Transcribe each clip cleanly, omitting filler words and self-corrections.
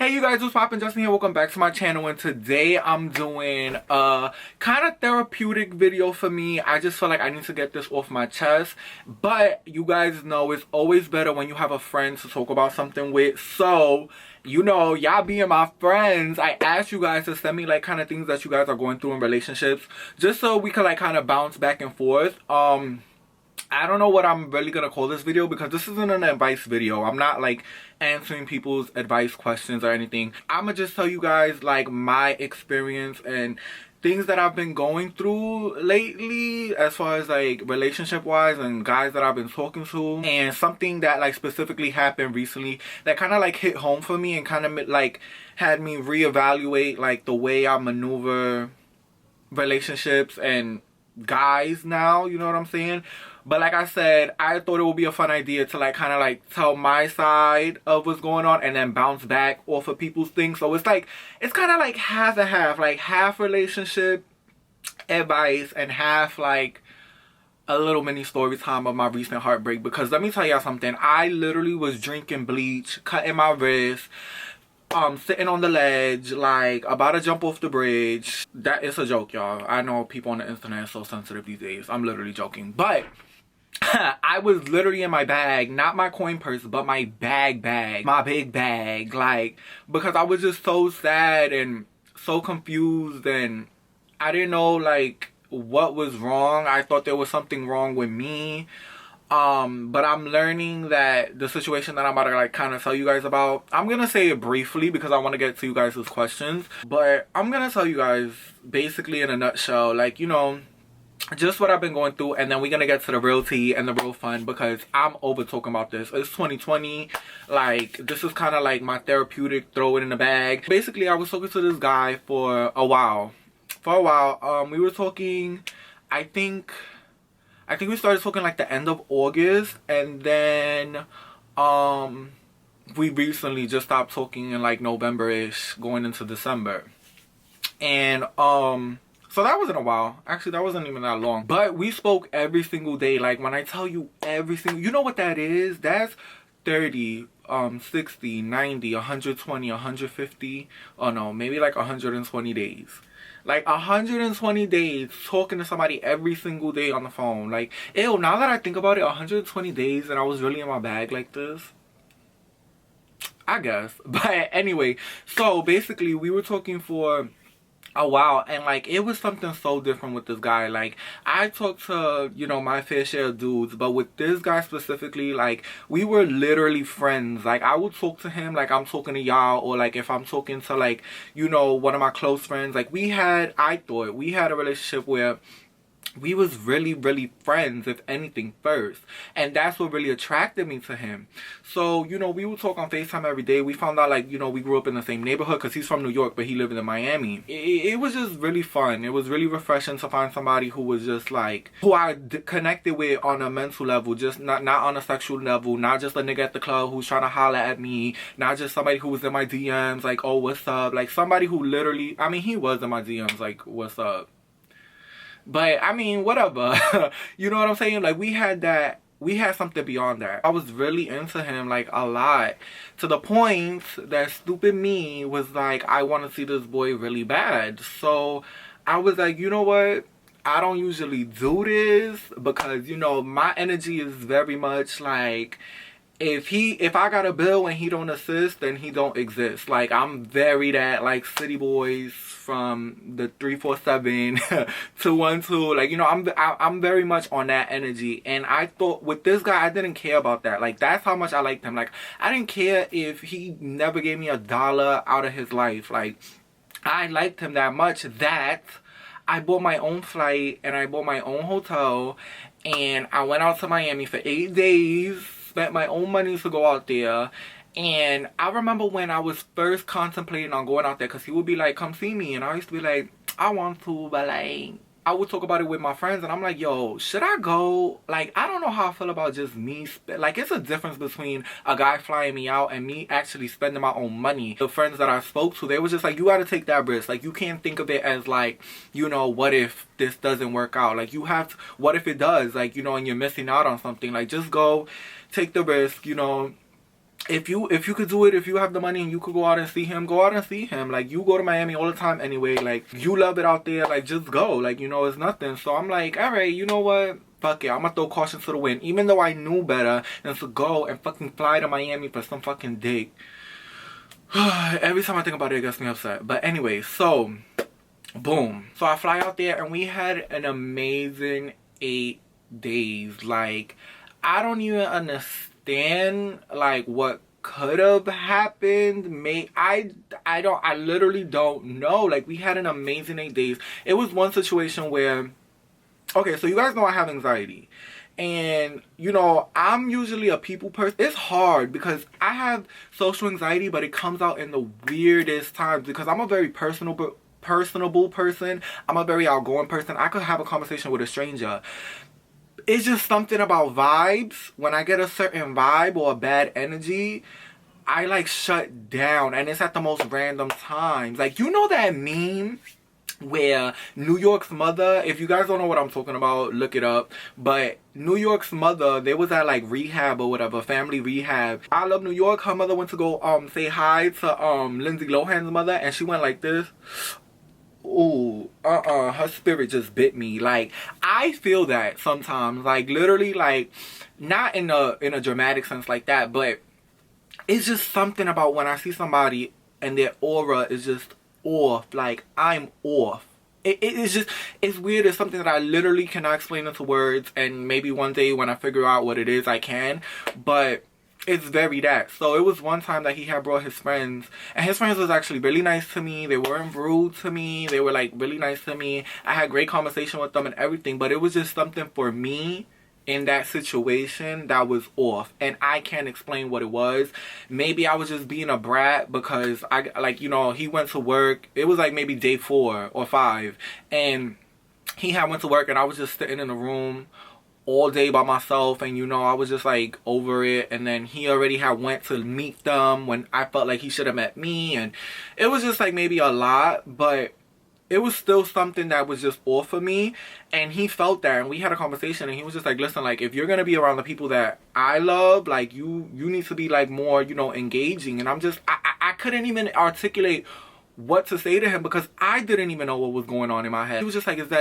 Hey you guys, what's poppin'? Justin here. Welcome back to my channel, and today I'm doing a kind of therapeutic video for me. I just feel like I need to get this off my chest, but you guys know it's always better when you have a friend to talk about something with. So you know, y'all being my friends, I asked you guys to send me like kind of things that you guys are going through in relationships, just so we can like kind of bounce back and forth. I don't know what I'm really gonna call this video, because this isn't an advice video. I'm not like answering people's advice questions or anything. I'm gonna just tell you guys like my experience and things that I've been going through lately, as far as like relationship wise and guys that I've been talking to, and something that like specifically happened recently that kind of like hit home for me and kind of like had me reevaluate like the way I maneuver relationships and guys now, you know what I'm saying? But like I said, I thought it would be a fun idea to like kind of like tell my side of what's going on and then bounce back off of people's things. So it's like, it's kind of like half and half, like half relationship advice and half like a little mini story time of my recent heartbreak. Because let me tell y'all something, I literally was drinking bleach, cutting my wrist, sitting on the ledge, like about to jump off the bridge. That is a joke, y'all. I know people on the internet are so sensitive these days. I'm literally joking. But I was literally in my bag, not my coin purse, but my bag, my big bag, like, because I was just so sad and so confused, and I didn't know like what was wrong. I thought there was something wrong with me. But I'm learning that the situation that I'm about to like kind of tell you guys about, I'm gonna say it briefly because I want to get to you guys' questions, but I'm gonna tell you guys basically in a nutshell, like, you know, just what I've been going through, and then we're gonna get to the real tea and the real fun, because I'm over talking about this. It's 2020, like this is kind of like my therapeutic throw it in the bag. Basically, I was talking to this guy for a while. We were talking, I think we started talking like the end of August, and then we recently just stopped talking in like November-ish going into December. And so that wasn't a while. Actually, that wasn't even that long. But we spoke every single day. Like when I tell you every single, you know what that is? That's 30, 60, 90, 120, 150. Oh no, maybe like 120 days. Like 120 days talking to somebody every single day on the phone. Like, ew, now that I think about it, 120 days and I was really in my bag like this, I guess. But anyway, so basically we were talking for a while, and like it was something so different with this guy. Like I talked to, you know, my fair share of dudes, but with this guy specifically, like we were literally friends. Like I would talk to him like I'm talking to y'all, or like if I'm talking to like, you know, one of my close friends. Like I thought we had a relationship where we was really friends, if anything, first. And that's what really attracted me to him. So, you know, we would talk on FaceTime every day. We found out, like, you know, we grew up in the same neighborhood, because he's from New York, but he lived in Miami. It was just really fun. It was really refreshing to find somebody who was just, like, who I connected with on a mental level, just not on a sexual level, not just a nigga at the club who's trying to holler at me, not just somebody who was in my DMs, like, oh, what's up? Like, somebody who literally, I mean, he was in my DMs, like, what's up? But I mean, whatever. You know what I'm saying? Like we had something beyond that. I was really into him like a lot, to the point that stupid me was like, I want to see this boy really bad. So I was like, you know what? I don't usually do this, because, you know, my energy is very much like, if I got a bill and he don't assist, then he don't exist. Like I'm very that, like city boys from the 347 212. Like, you know, I'm very much on that energy. And I thought with this guy, I didn't care about that. Like that's how much I liked him. Like I didn't care if he never gave me $1 out of his life. Like I liked him that much that I bought my own flight and I bought my own hotel, and I went out to Miami for 8 days. Spent my own money to go out there. And I remember when I was first contemplating on going out there, because he would be like, come see me, and I used to be like, I want to, but like I would talk about it with my friends, and I'm like, yo, should I go? Like I don't know how I feel about just me like it's a difference between a guy flying me out and me actually spending my own money. The friends that I spoke to, they was just like, you gotta take that risk. Like you can't think of it as like, you know, what if this doesn't work out? Like you have to, what if it does? Like, you know, and you're missing out on something. Like just go take the risk, you know, if you could do it, if you have the money and you could go out and see him, go out and see him. Like, you go to Miami all the time anyway. Like, you love it out there. Like, just go. Like, you know, it's nothing. So I'm like, all right, you know what? Fuck it. I'm gonna throw caution to the wind. Even though I knew better than to go and fucking fly to Miami for some fucking dick. Every time I think about it, it gets me upset. But anyway, so boom. So I fly out there and we had an amazing 8 days. Like, I don't even understand like what could have happened. I literally don't know. Like, we had an amazing 8 days. It was one situation where, okay, so you guys know I have anxiety. And, you know, I'm usually a people person. It's hard because I have social anxiety, but it comes out in the weirdest times because I'm a very personable person. I'm a very outgoing person. I could have a conversation with a stranger. It's just something about vibes. When I get a certain vibe or a bad energy, I like shut down, and it's at the most random times. Like, you know that meme where New York's mother, if you guys don't know what I'm talking about, look it up. But New York's mother, they was at like rehab or whatever, family rehab. I Love New York. Her mother went to go say hi to Lindsay Lohan's mother, and she went like this. Ooh, her spirit just bit me. Like, I feel that sometimes, like, literally, like, not in a dramatic sense like that, but it's just something about when I see somebody and their aura is just off. Like, I'm off. It's just, it's weird. It's something that I literally cannot explain into words, and maybe one day when I figure out what it is, I can. But it's very that. So it was one time that he had brought his friends, and his friends was actually really nice to me. They weren't rude to me. They were like really nice to me. I had great conversation with them and everything, but it was just something for me in that situation that was off, and I can't explain what it was. Maybe I was just being a brat because I, like, you know, he went to work. It was like maybe day 4 or 5, and he had went to work, and I was just sitting in the room all day by myself, and you know, I was just like over it. And then he already had went to meet them when I felt like he should have met me, and it was just like maybe a lot, but it was still something that was just off of me. And he felt that, and we had a conversation, and he was just like, listen, like, if you're gonna be around the people that I love, like, you need to be like more, you know, engaging. And I'm just, I couldn't even articulate what to say to him because I didn't even know what was going on in my head. He was just like, is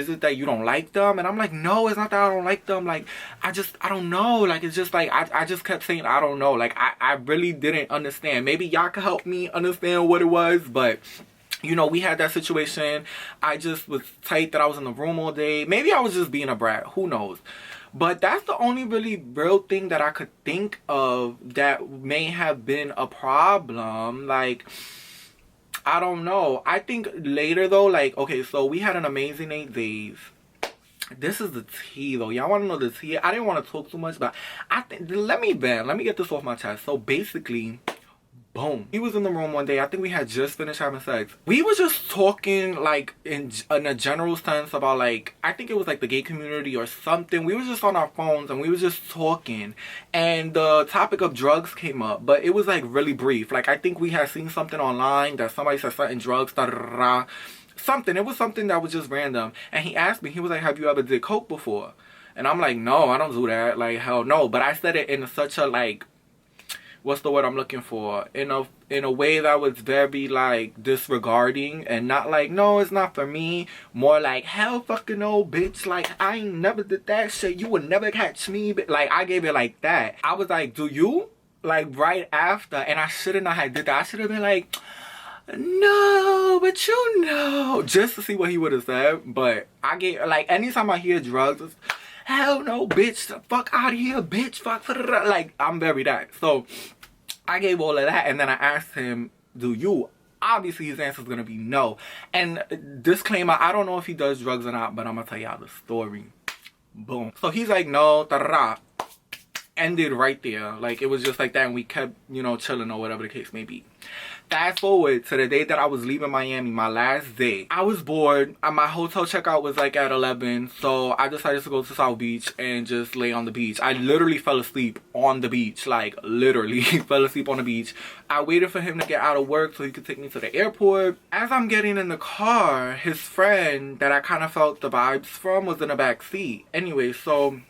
it that you don't like them? And I'm like, no, it's not that I don't like them. Like, I don't know. Like, it's just like, I just kept saying, I don't know. Like, I really didn't understand. Maybe y'all could help me understand what it was, but you know, we had that situation. I just was tight that I was in the room all day. Maybe I was just being a brat. Who knows? But that's the only really real thing that I could think of that may have been a problem. Like, I don't know. I think later though, like, okay, so we had an amazing 8 days. This is the tea though. Y'all want to know the tea? I didn't want to talk too much, but I think, let me get this off my chest. So basically, boom, he was in the room one day. I think we had just finished having sex. We was just talking like in a general sense about, like, I think it was like the gay community or something. We was just on our phones and we was just talking, and the topic of drugs came up, but it was like really brief. Like, I think we had seen something online that somebody said certain drugs, something. It was something that was just random. And he asked me, he was like, have you ever did coke before? And I'm like, no, I don't do that. Like, hell no. But I said it in such a, like, what's the word I'm looking for? In a way that was very, like, disregarding, and not like, no, it's not for me. More like, hell fucking no, bitch. Like, I ain't never did that shit. You would never catch me. But, like, I gave it like that. I was like, do you? Like, right after. And I shouldn't have did that. I should have been like, no, but you know. Just to see what he would have said. But I gave, like, anytime I hear drugs, it's, hell no, bitch. Fuck out of here, bitch. Fuck. Like, I'm very that. So I gave all of that, and then I asked him, do you? Obviously, his answer is going to be no. And disclaimer, I don't know if he does drugs or not, but I'm going to tell y'all the story. Boom. So he's like, no, ended right there. Like, it was just like that, and we kept, you know, chilling or whatever the case may be. Fast forward to the day that I was leaving Miami, my last day. I was bored. My hotel checkout was like at 11, so I decided to go to South Beach and just lay on the beach. I literally fell asleep on the beach. Like, literally fell asleep on the beach. I waited for him to get out of work so he could take me to the airport. As I'm getting in the car, his friend that I kind of felt the vibes from was in the back seat. Anyway, so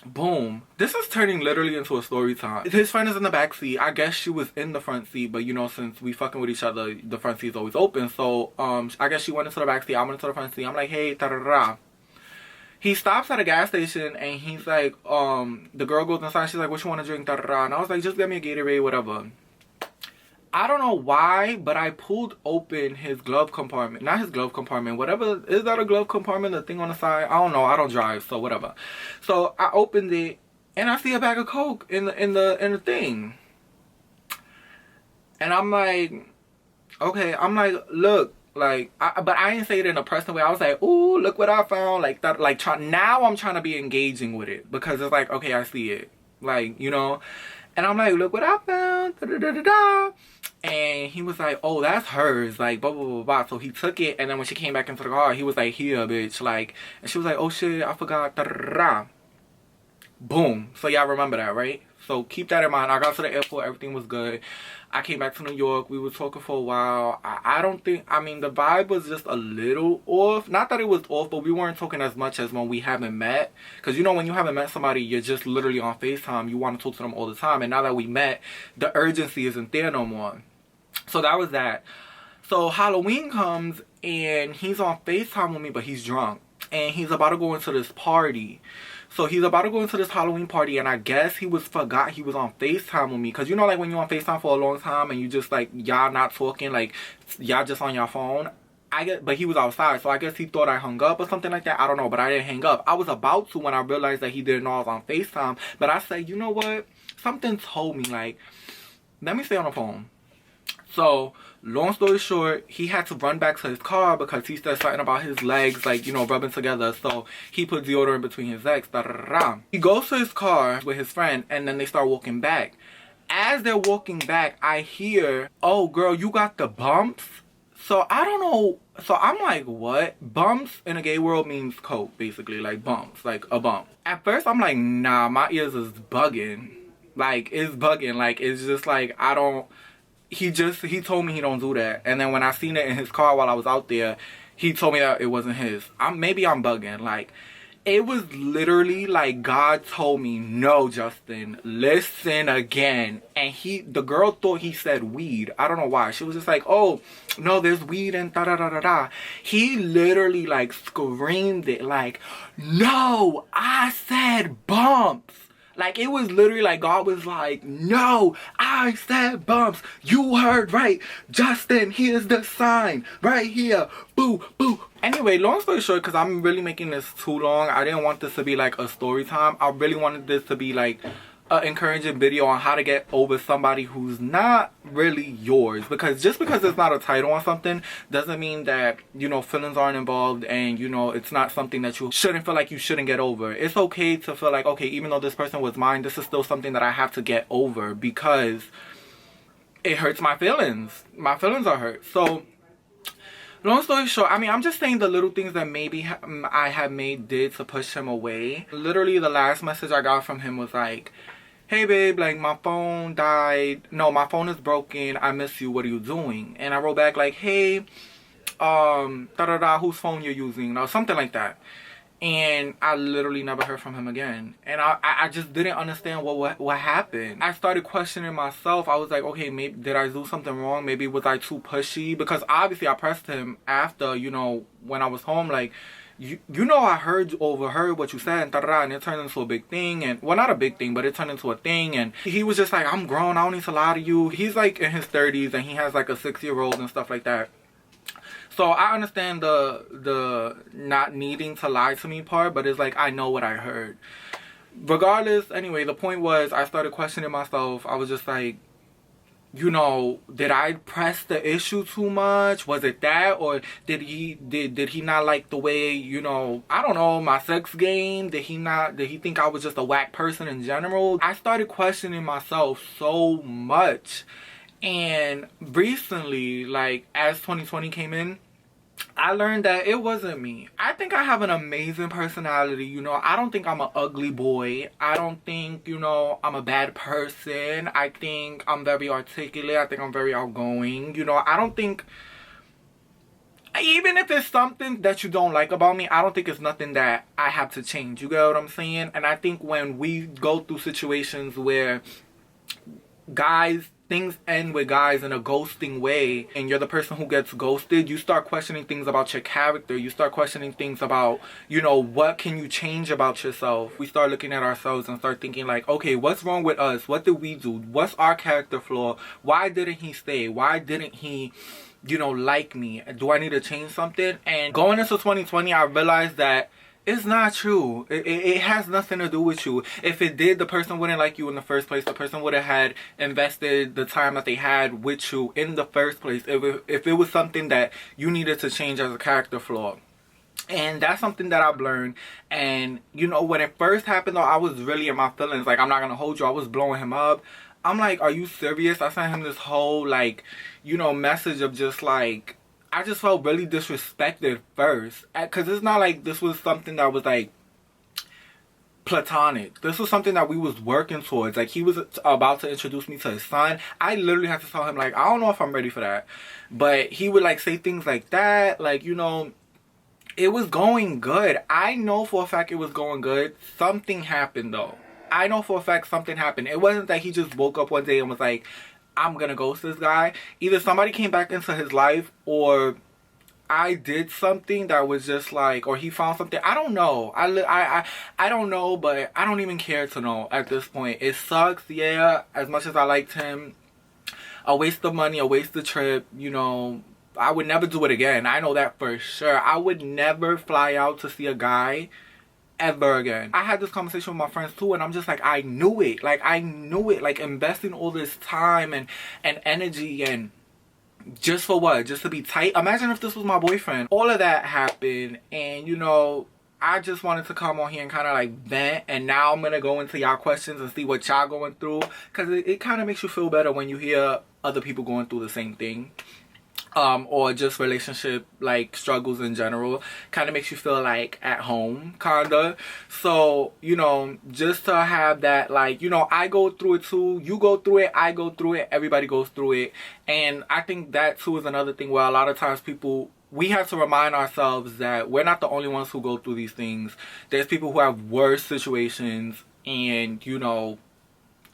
Boom. This is turning literally into a story time. His friend is in the back seat. I guess she was in the front seat, but you know, since we fucking with each other, the front seat is always open. So, I guess she went into the back seat. I went into the front seat. I'm like, hey, ta-da-da. He stops at a gas station and he's like, the girl goes inside. She's like, what you want to drink? Da-da-da. And I was like, just get me a Gatorade, whatever. I don't know why, but I pulled open his glove compartment. Not his glove compartment. Whatever. Is that a glove compartment? The thing on the side? I don't know. I don't drive, so whatever. So I opened it and I see a bag of Coke in the thing. And I'm like, okay. I'm like, look. Like, but I didn't say it in a personal way. I was like, ooh, look what I found. Like that. Like now I'm trying to be engaging with it because it's like, okay, I see it. Like, you know. And I'm like, look what I found. Da, da, da, da, da. And he was like, oh, that's hers. Like, blah, blah, blah, blah. So he took it. And then when she came back into the car, he was like, here, bitch. Like, and she was like, oh, shit, I forgot. Da, da, da, da. Boom. So y'all remember that, right? So keep that in mind. I got to the airport. Everything was good. I came back to New York. We were talking for a while. I don't think, I mean, the vibe was just a little off. Not that it was off, but we weren't talking as much as when we haven't met. Because, you know, when you haven't met somebody, you're just literally on FaceTime. You want to talk to them all the time. And now that we met, the urgency isn't there no more. So that was that. So Halloween comes and he's on FaceTime with me, but he's drunk. And he's about to go into this party. So he's about to go into this Halloween party, and I guess he forgot he was on FaceTime with me. Because you know, like when you're on FaceTime for a long time and you just like, y'all not talking, like y'all just on your phone. But he was outside, so I guess he thought I hung up or something like that. I don't know, but I didn't hang up. I was about to when I realized that he didn't know I was on FaceTime. But I said, you know what? Something told me, like, let me stay on the phone. So, long story short, he had to run back to his car because he said something about his legs, like, you know, rubbing together. So, he put deodorant between his legs. Da, da, da, da. He goes to his car with his friend, and then they start walking back. As they're walking back, I hear, oh, girl, you got the bumps? So, I don't know. So, I'm like, what? Bumps in a gay world means coke, basically. Like, bumps. Like, a bump. At first, I'm like, nah, my ears is bugging. Like, it's bugging. Like, it's just like, I don't... He told me he don't do that. And then when I seen it in his car while I was out there, he told me that it wasn't his. Maybe I'm bugging. Like, it was literally like God told me, no, Justin, listen again. And the girl thought he said weed. I don't know why. She was just like, oh, no, there's weed and da da da da da. He literally like screamed it like, no, I said bumps. Like, it was literally like God was like, no, I said bumps. You heard right. Justin, here's the sign. Right here. Boo, boo. Anyway, long story short, because I'm really making this too long. I didn't want this to be like a story time. I really wanted this to be like an encouraging video on how to get over somebody who's not really yours. Because just because it's not a title on something doesn't mean that, you know, feelings aren't involved and, you know, it's not something that you shouldn't feel like you shouldn't get over. It's okay to feel like, okay, even though this person was mine, this is still something that I have to get over because it hurts my feelings. My feelings are hurt. So, long story short, I mean, I'm just saying the little things that maybe I have did to push him away. Literally, the last message I got from him was like, hey babe, like my phone died. No, my phone is broken. I miss you. What are you doing? And I wrote back like, hey, whose phone you're using? Or something like that. And I literally never heard from him again. And I just didn't understand what happened. I started questioning myself. I was like, okay, maybe did I do something wrong? Maybe was I too pushy? Because obviously I pressed him after, you know, when I was home, like, you know, I overheard what you said, and it turned into a big thing. And well, not a big thing, but it turned into a thing. And he was just like, I'm grown, I don't need to lie to you. He's like in his 30s and he has like a 6-year-old and stuff like that. So I understand the not needing to lie to me part, but it's like, I know what I heard. Regardless, anyway, the point was I started questioning myself. I was just like, you know, did I press the issue too much? Was it that? Or did he not like the way, you know, I don't know, my sex game? Did he think I was just a whack person in general? I started questioning myself so much. And recently, like, as 2020 came in, I learned that it wasn't me. I think I have an amazing personality, you know. I don't think I'm an ugly boy. I don't think, you know, I'm a bad person. I think I'm very articulate. I think I'm very outgoing. You know, I don't think Even if it's something that you don't like about me, I don't think it's nothing that I have to change. You get what I'm saying? And I think when we go through situations where things end with guys in a ghosting way, and you're the person who gets ghosted, you start questioning things about your character. You start questioning things about, what can you change about yourself? We start looking at ourselves and start thinking like, okay, what's wrong with us? What did we do? What's our character flaw? Why didn't he stay? Why didn't he like me? Do I need to change something? And going into 2020, I realized that it's not true. It has nothing to do with you. If it did, the person wouldn't like you in the first place. The person would have had invested the time that they had with you in the first place if it was something that you needed to change as a character flaw. And that's something that I've learned. And, when it first happened, though, I was really in my feelings. Like, I'm not going to hold you. I was blowing him up. I'm like, are you serious? I sent him this whole, message of just, I just felt really disrespected first. Because it's not like this was something that was, platonic. This was something that we was working towards. Like, he was about to introduce me to his son. I literally had to tell him, I don't know if I'm ready for that. But he would, say things like that. It was going good. I know for a fact it was going good. Something happened, though. I know for a fact something happened. It wasn't that he just woke up one day and was like, I'm gonna ghost this guy. Either somebody came back into his life, or I did something that was just or he found something. I don't know. I don't know, but I don't even care to know at this point. It sucks, yeah. As much as I liked him, a waste of money, a waste of trip. I would never do it again. I know that for sure. I would never fly out to see a guy ever again. I had this conversation with my friends too, and I'm just like, I knew it. I knew it. Investing all this time and energy, and just for what? Just to be tight? Imagine if this was my boyfriend. All of that happened, and I just wanted to come on here and kind of vent, and now I'm gonna go into y'all questions and see what y'all going through, because it kind of makes you feel better when you hear other people going through the same thing. Or just relationship struggles in general. Kind of makes you feel at home, kinda. So just to have that, I go through it too, you go through it, I go through it, everybody goes through it. And I think that too is another thing where a lot of times we have to remind ourselves that we're not the only ones who go through these things. There's people who have worse situations, and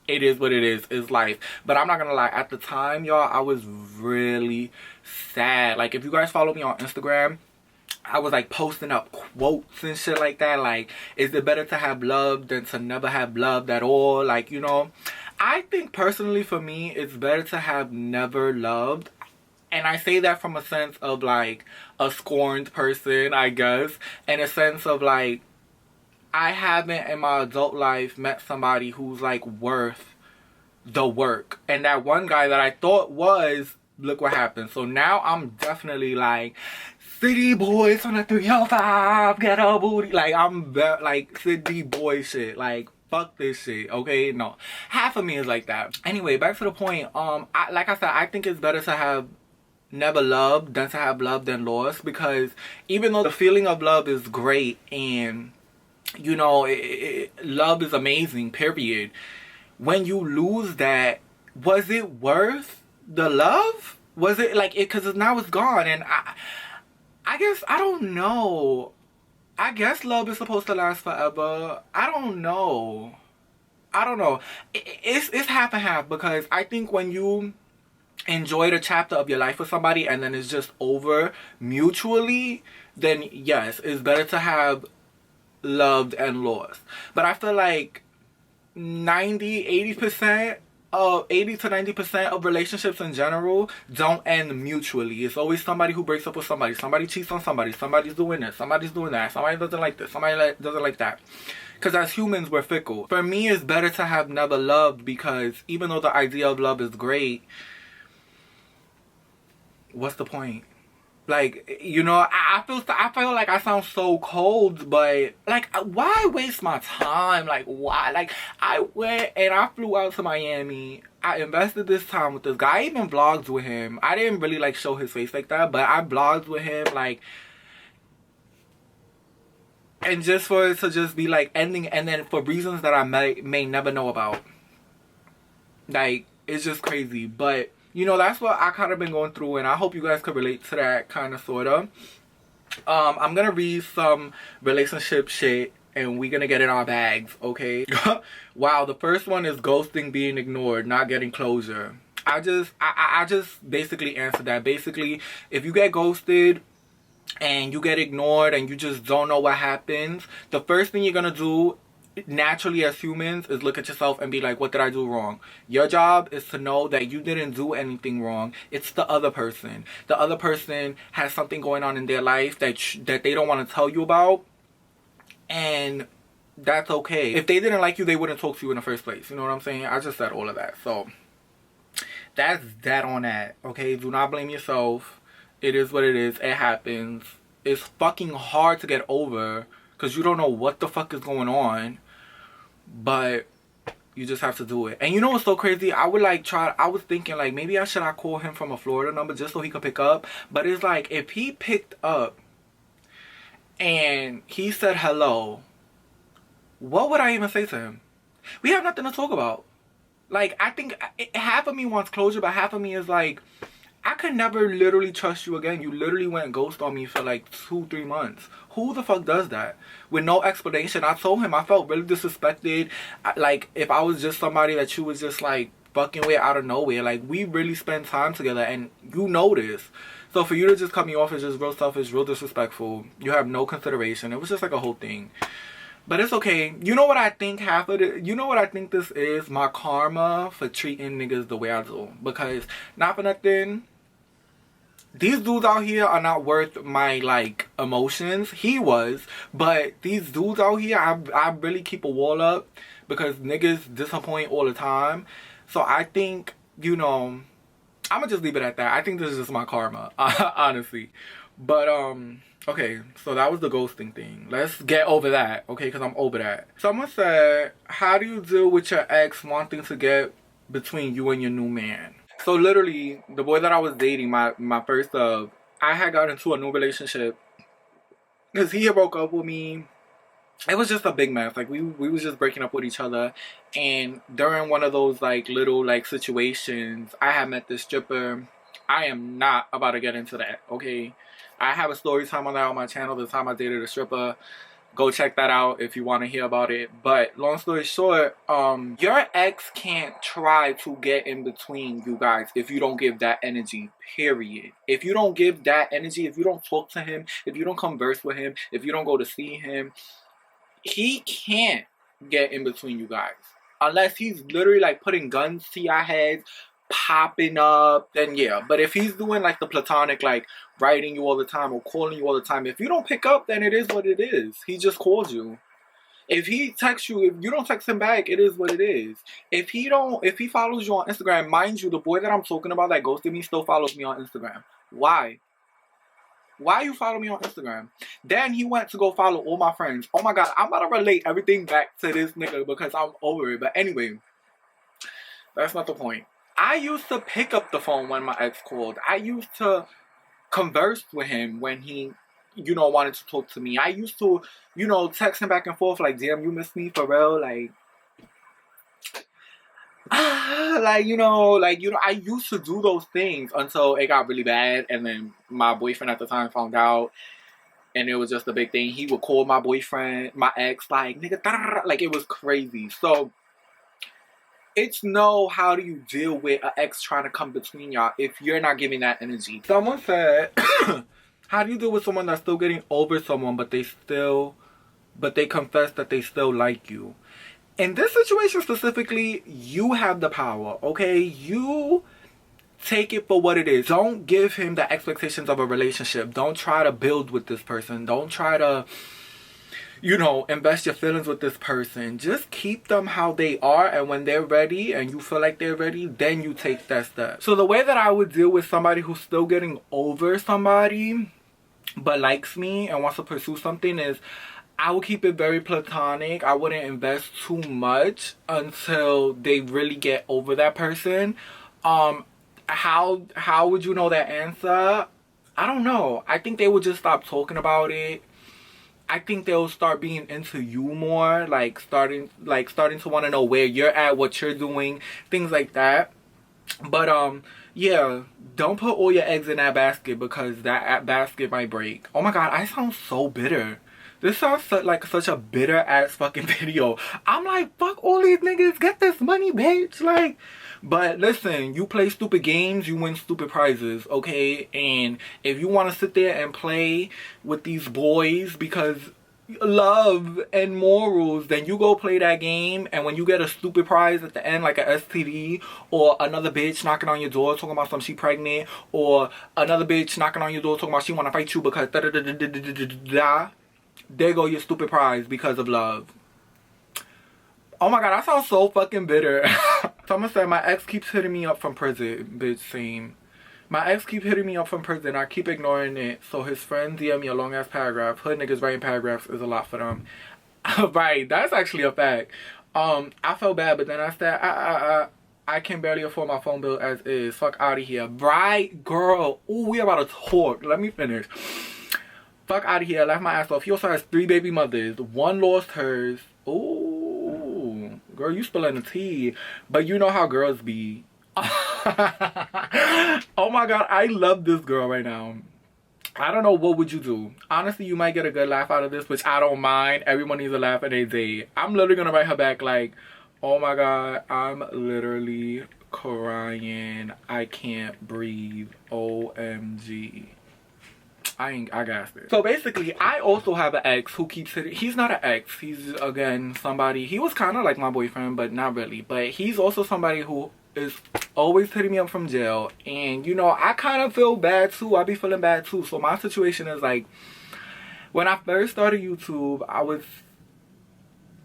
it is what it is. It's life. But I'm not gonna lie, at the time, y'all, I was really sad. If you guys follow me on Instagram, I was posting up quotes and shit like that. Is it better to have love than to never have loved at all? I think personally for me, it's better to have never loved. And I say that from a sense of a scorned person, I guess. In a sense of I haven't in my adult life met somebody who's worth the work. And that one guy that I thought was, look what happened. So now I'm definitely city boys on the 305, ghetto booty. I'm city boy shit. Fuck this shit, okay? No. Half of me is like that. Anyway, back to the point. Like I said, I think it's better to have never loved than to have loved and lost. Because even though the feeling of love is great, and love is amazing, period. When you lose that, was it worth the love? Was it because now it's gone? And I guess, I don't know. I guess love is supposed to last forever. I don't know. It's half and half, because I think when you enjoy the chapter of your life with somebody and then it's just over mutually, then yes, it's better to have loved and lost. But I feel 80 to 90% of relationships in general don't end mutually. It's always somebody who breaks up with somebody. Somebody cheats on somebody. Somebody's doing this. Somebody's doing that. Somebody doesn't like this. Somebody doesn't like that. Because as humans, we're fickle. For me, it's better to have never loved, because even though the idea of love is great, what's the point? I feel like I sound so cold, but why waste my time? Why? I went and I flew out to Miami. I invested this time with this guy. I even vlogged with him. I didn't really show his face like that, but I vlogged with him and just for it to just be ending, and then for reasons that I may never know about. It's just crazy. But You know, that's what I kind of been going through, and I hope you guys could relate to that kind of, sort of. I'm gonna read some relationship shit, and we're gonna get in our bags, okay? Wow, the first one is ghosting, being ignored, not getting closure. I just basically answered that. Basically, if you get ghosted and you get ignored and you just don't know what happens, the first thing you're gonna do naturally as humans is look at yourself and be like, what did I do wrong? Your job is to know that you didn't do anything wrong. It's the other person. The other person has something going on in their life that they don't want to tell you about, and that's okay. If they didn't like you, they wouldn't talk to you in the first place. You know what I'm saying? I just said all of that. So that's that on that, okay? Do not blame yourself. It is what it is. It happens. It's fucking hard to get over because you don't know what the fuck is going on, but you just have to do it. And you know what's so crazy? I was thinking like, maybe I call him from a Florida number just so he could pick up. But it's like, if he picked up and he said hello, what would I even say to him? We have nothing to talk about. Like, I think half of me wants closure, but half of me is like, I could never literally trust you again. You literally went ghost on me for like 2-3 months. Who the fuck does that? With no explanation. I told him I felt really disrespected. Like, if I was just somebody that you was just like fucking with out of nowhere. Like, we really spend time together and you know this. So for you to just cut me off is just real selfish, real disrespectful. You have no consideration. It was just like a whole thing. But it's okay. You know what I think you know what I think this is? My karma for treating niggas the way I do. Because, not for nothing, these dudes out here are not worth my, like, emotions. He was. But these dudes out here, I really keep a wall up. Because niggas disappoint all the time. So I think, you know, I'm gonna just leave it at that. I think this is just my karma. Honestly. But, okay, so that was the ghosting thing. Let's get over that, okay, because I'm over that. Someone said, how do you deal with your ex wanting to get between you and your new man? So literally, the boy that I was dating, my first love, I had got into a new relationship because he had broke up with me. It was just a big mess. Like, we was just breaking up with each other. And during one of those, like, little, like, situations, I had met this stripper. I am not about to get into that, okay? I have a story time on that on my channel, the time I dated a stripper. Go check that out if you want to hear about it. But long story short, your ex can't try to get in between you guys if you don't give that energy, period. If you don't give that energy, if you don't talk to him, if you don't converse with him, if you don't go to see him, he can't get in between you guys. Unless he's literally like putting guns to your heads, popping up, then yeah. But if he's doing like the platonic, like writing you all the time or calling you all the time, if you don't pick up, then it is what it is. He just called you. If he texts you, if you don't text him back, it is what it is. If he follows you on Instagram, mind you, the boy that I'm talking about that ghosted me still follows me on Instagram. Why? Why you follow me on Instagram? Then he went to go follow all my friends. Oh my god, I'm about to relate everything back to this nigga because I'm over it. But anyway, that's not the point. I used to pick up the phone when my ex called. I used to converse with him when he, you know, wanted to talk to me. I used to, you know, text him back and forth like, damn, you miss me for real? Like, I used to do those things until it got really bad. And then my boyfriend at the time found out. And it was just a big thing. He would call my boyfriend, my ex, like, nigga, like, it was crazy. So, it's how do you deal with an ex trying to come between y'all if you're not giving that energy. Someone said, how do you deal with someone that's still getting over someone, but they confess that they still like you? In this situation specifically, you have the power, okay? You take it for what it is. Don't give him the expectations of a relationship. Don't try to build with this person. Don't try to, you know, invest your feelings with this person. Just keep them how they are, and when they're ready and you feel like they're ready, then you take that step. So the way that I would deal with somebody who's still getting over somebody but likes me and wants to pursue something is I would keep it very platonic. I wouldn't invest too much until they really get over that person. How would you know that answer? I don't know. I think they would just stop talking about it. I think they'll start being into you more, like starting to want to know where you're at, what you're doing, things like that. But Yeah, don't put all your eggs in that basket because that basket might break. Oh my god, I sound so bitter. This sounds like such a bitter ass fucking video. I'm like, fuck all these niggas, get this money, bitch. Like, but listen, you play stupid games, you win stupid prizes, okay? And if you want to sit there and play with these boys because love and morals, then you go play that game, and when you get a stupid prize at the end like a STD, or another bitch knocking on your door talking about some she pregnant, or another bitch knocking on your door talking about she want to fight you because da da da da da da da da, there go your stupid prize because of love. Oh my god, I sound so fucking bitter. Someone said my ex keeps hitting me up from prison. Bitch, same. My ex keep hitting me up from prison. I keep ignoring it. So his friend DM me a long ass paragraph. Hood niggas writing paragraphs is a lot for them. Right, that's actually a fact. I felt bad, but then I said, I can barely afford my phone bill as is. Fuck out of here. Right, girl. Ooh, we about to talk. Let me finish. Fuck out of here. Left my ass off. He also has 3 baby mothers. One lost hers. Ooh, girl, you spilling the tea. But you know how girls be. Oh my god, I love this girl right now. I don't know, what would you do? Honestly, you might get a good laugh out of this, which I don't mind. Everyone needs a laugh in their day. I'm literally gonna write her back like, oh my god, I'm literally crying. I can't breathe. OMG. I got it. So basically, I also have an ex who keeps hitting. He's not an ex. He's, again, somebody. He was kind of like my boyfriend, but not really. But he's also somebody who is always hitting me up from jail. And, you know, I kind of feel bad, too. I be feeling bad, too. So my situation is, like, when I first started YouTube, I was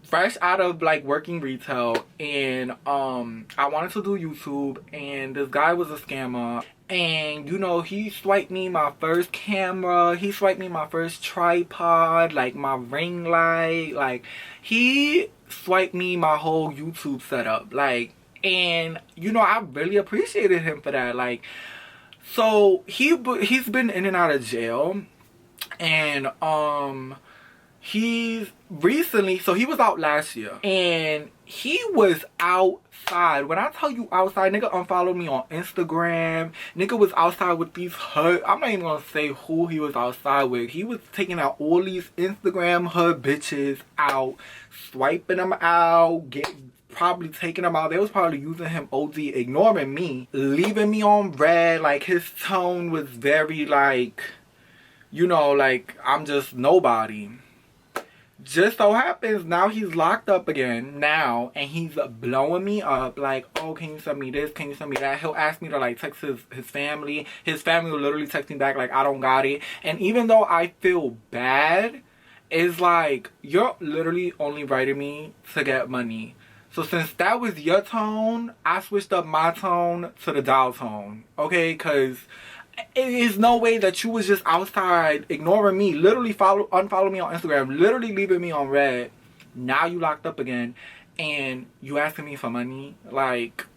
fresh out of, like, working retail. And I wanted to do YouTube. And this guy was a scammer. And, you know, he swiped me my first camera. He swiped me my first tripod, like my ring light. Like, he swiped me my whole YouTube setup. Like, and, you know, I really appreciated him for that. Like, so he's been in and out of jail. And, he's recently, so he was out last year. And he was outside. When I tell you outside, nigga unfollowed me on Instagram. Nigga was outside with these hood. I'm not even gonna say who he was outside with. He was taking out all these Instagram hood bitches out, swiping them out, probably taking them out. They was probably using him OD, ignoring me, leaving me on red. Like, his tone was very like, you know, like I'm just nobody. Just so happens now he's locked up again now, and he's blowing me up like, oh, can you send me this, can you send me that? He'll ask me to like text his family. His family will literally text me back like, I don't got it. And even though I feel bad, it's like, you're literally only writing me to get money. So since that was your tone, I switched up my tone to the dial tone, okay? Because it is no way that you was just outside ignoring me, literally unfollow me on Instagram, literally leaving me on red. Now you locked up again, and you asking me for money. Like,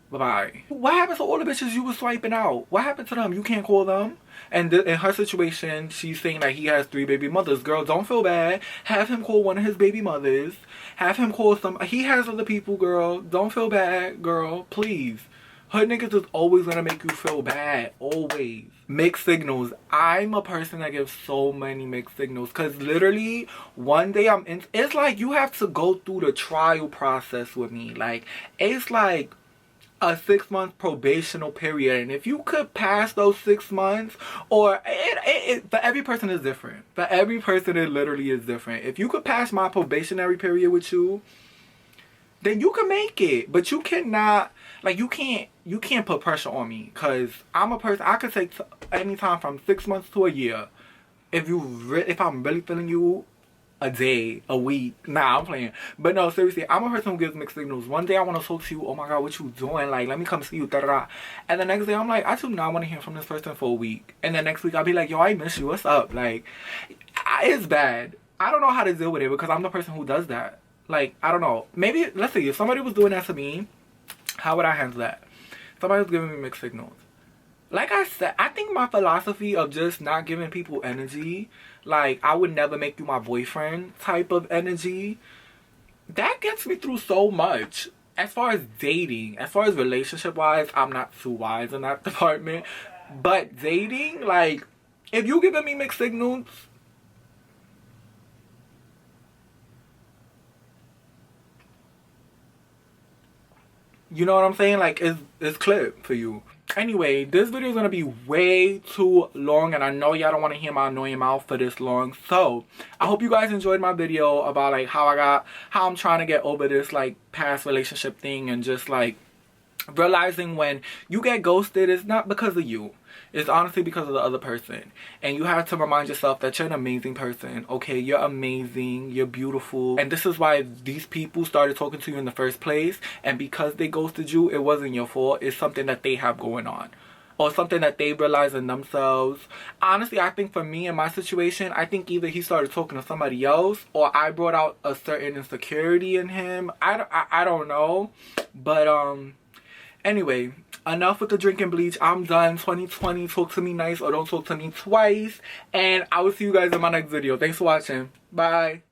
bye-bye. What happened to all the bitches you was swiping out? What happened to them? You can't call them? And in her situation, she's saying that he has 3 baby mothers. Girl, don't feel bad. Have him call one of his baby mothers. Have him call some. He has other people, girl. Don't feel bad, girl. Please. Hood niggas is always gonna make you feel bad. Always. Mixed signals. I'm a person that gives so many mixed signals. Because literally, one day it's like you have to go through the trial process with me. Like, it's like a 6-month probational period. And if you could pass those 6 months, or for every person is different. For every person, it literally is different. If you could pass my probationary period with you, then you can make it. But you cannot, like, you can't put pressure on me, because I'm a person, I could take any time from 6 months to a year. If I'm really feeling you, a day, a week. Nah, I'm playing. But no, seriously, I'm a person who gives mixed signals. One day I want to talk to you, oh my god, what you doing? Like, let me come see you, da da da. And the next day I'm like, I do not want to hear from this person for a week. And the next week I'll be like, yo, I miss you, what's up? Like, it's bad. I don't know how to deal with it, because I'm the person who does that. Like, I don't know. Maybe, let's see, if somebody was doing that to me, how would I handle that? Somebody was giving me mixed signals. Like I said, I think my philosophy of just not giving people energy, like, I would never make you my boyfriend type of energy, that gets me through so much. as far as dating, as far as relationship wise, I'm not too wise in that department. But dating, like, if you giving me mixed signals, you know what I'm saying? Like, it's clear for you. Anyway, this video is gonna be way too long, and I know y'all don't want to hear my annoying mouth for this long. So I hope you guys enjoyed my video about like how I'm trying to get over this like past relationship thing, and just like realizing when you get ghosted, it's not because of you. It's honestly because of the other person. And you have to remind yourself that you're an amazing person. Okay, you're amazing, you're beautiful. And this is why these people started talking to you in the first place. And because they ghosted you, it wasn't your fault. It's something that they have going on, or something that they realize in themselves. Honestly, I think for me in my situation, I think either he started talking to somebody else, or I brought out a certain insecurity in him. I don't know. But anyway, enough with the drinking bleach. I'm done. 2020, talk to me nice or don't talk to me twice. And I will see you guys in my next video. Thanks for watching. Bye.